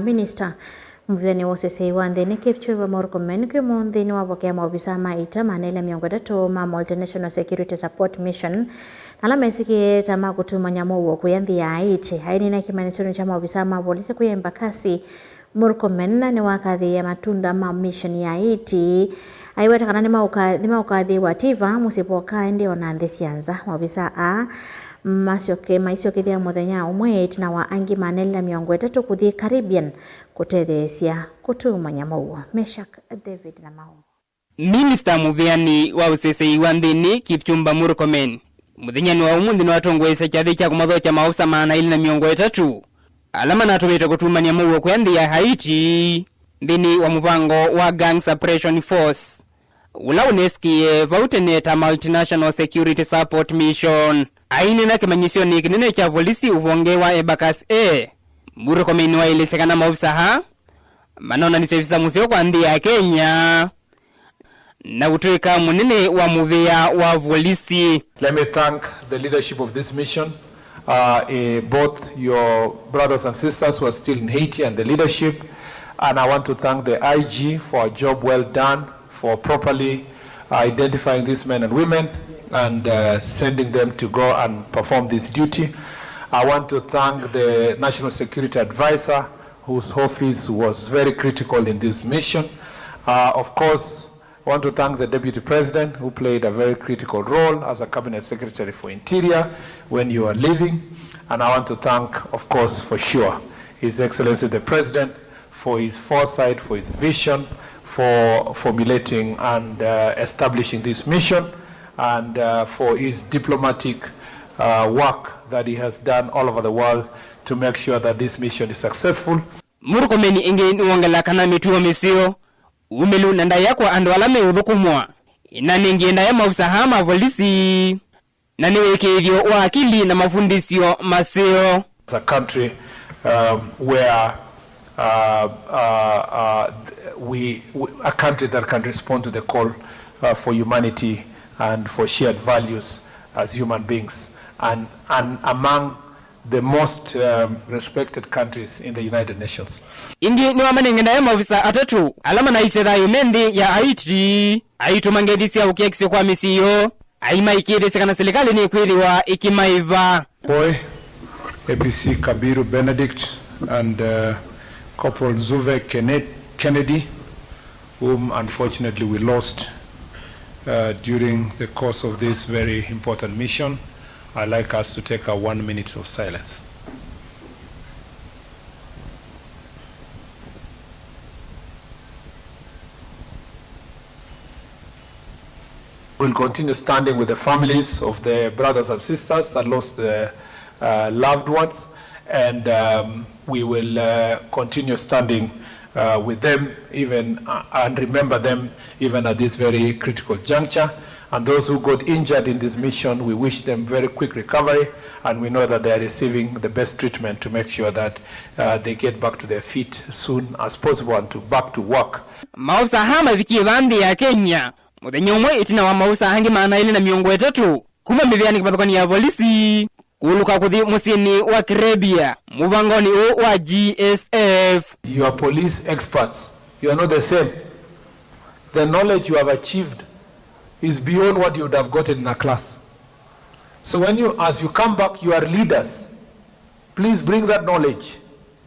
Minista Muveani Useseei wa Nthini Kipchumba Murkomen Umunthi Niwathokya Maovisaa ma Itina manele 3 ma Multinational Security Support Mission nalamesikie tama Kutuuman'ya Muuo kuya Nthi ya Haiti hainina kimanisoni cha Maovisaa ma Volisi kuyemba kasi Murkomen na niwakathi ya matunda ma mission ya Haiti aiwetakana ni maukathi wativa musipoka ndio na Nthi sianza Maovisaa Masyokethya Muthenya Umwe Itina wa Angi manele 3 kuthi Caribbean Kutetheesya Kutuuman'ya Muuo Meshak David na Muuo. Minista Muveani wa Useseei wa Nthini Kipchumba Murkomen Muthenya wa Umunthi niwathokya kyathi kya kumathokya maovisaa 230 ala manatumitwe Kutuuman'ya Muuo kuya Nthi ya Haiti nthini wa mupango wa Gang Suppression Force ula unesikie vauteneta Multinational Security Support Mission ainena kimanyisioni kinene cha Volisi uvonge wa Ebakas Murkomen wa ilisekana maovisaa manona ni sevisa musio kwa Nthi ya Kenya na utuika munene wa muvea wa Volisi. Let me thank the leadership of this mission, both your brothers and sisters who are still in Haiti and the leadership, and I want to thank the IG for a job well done for properly identifying these men and women and sending them to go and perform this duty. I want to thank the National Security Advisor, whose office was very critical in this mission. Of course, I want to thank the Deputy President, who played a very critical role as a Cabinet Secretary for Interior when you are leaving. And I want to thank, of course, for sure, His Excellency the President for his foresight, for his vision, for formulating and establishing this mission, and for his diplomatic work that he has done all over the world to make sure that this mission is successful. Murkomen inge niwongela kana mituo misio umelu nanda yakwa ando alame udhukumwa inani ngienda ya maovisaa ma Volisi na niwekethyo wa akili na mafundisio masio. It's a country where a country that can respond to the call for humanity and for shared values as human beings, and among the most respected countries in the United Nations. Ingi niwamanengenda ya maovisaa 3 alama na isedhayo Nthi ya Haiti aitumangedisia ukiekisyo kwa misiyo aimaikidhisekana serikali ni kwithiwa ikimaiva. Boy, APC Kabiru Benedict and Corporal Zuve Kennedy, whom unfortunately we lost during the course of this very important mission. I'd like us to take a 1 minute of silence. We'll continue standing with the families of the brothers and sisters that lost their loved ones, and we will continue standing with them even and remember them even at this very critical juncture. And those who got injured in this mission, we wish them very quick recovery, and we know that they are receiving the best treatment to make sure that they get back to their feet soon as possible and back to work. Maovisaa mavikie va Nthi ya Kenya Muthenya Umwe Itina wa maovisaa hangi 230 kuma Muveani kimathokani ya Volisi kuluka kuthi musiini wa Caribbean muvangoni wa GSF. You are police experts. You are not the same. The knowledge you have achieved is beyond what you would have gotten in a class. So as you come back, you are leaders. Please bring that knowledge.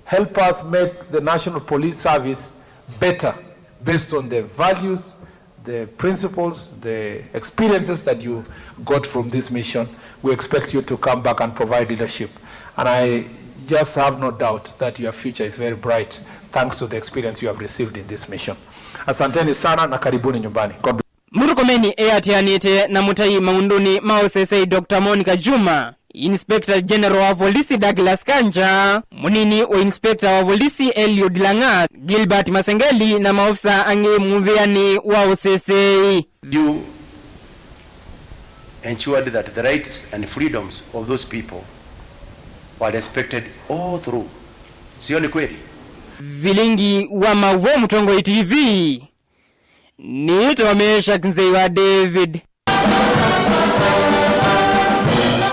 Help us make the National Police Service better based on the values, the principles, the experiences that you got from this mission. We expect you to come back and provide leadership. And I just have no doubt that your future is very bright thanks to the experience you have received in this mission. Asanteni sana na karibuni nyumbani. Murkomen atianite na mutai maunduni Useseei Dr. Monica Juma, Inspector General wa Volisi Douglas Kanja, munini wa Inspector wa Volisi Eliud Langat, Gilbert Masengeli na maovisaa Angi Muveani wa Useseei. You ensured that the rights and freedoms of those people were respected all through. Sio ni kweli? Vilingi wa Muuo Mtongo TV. Ni Meshak David.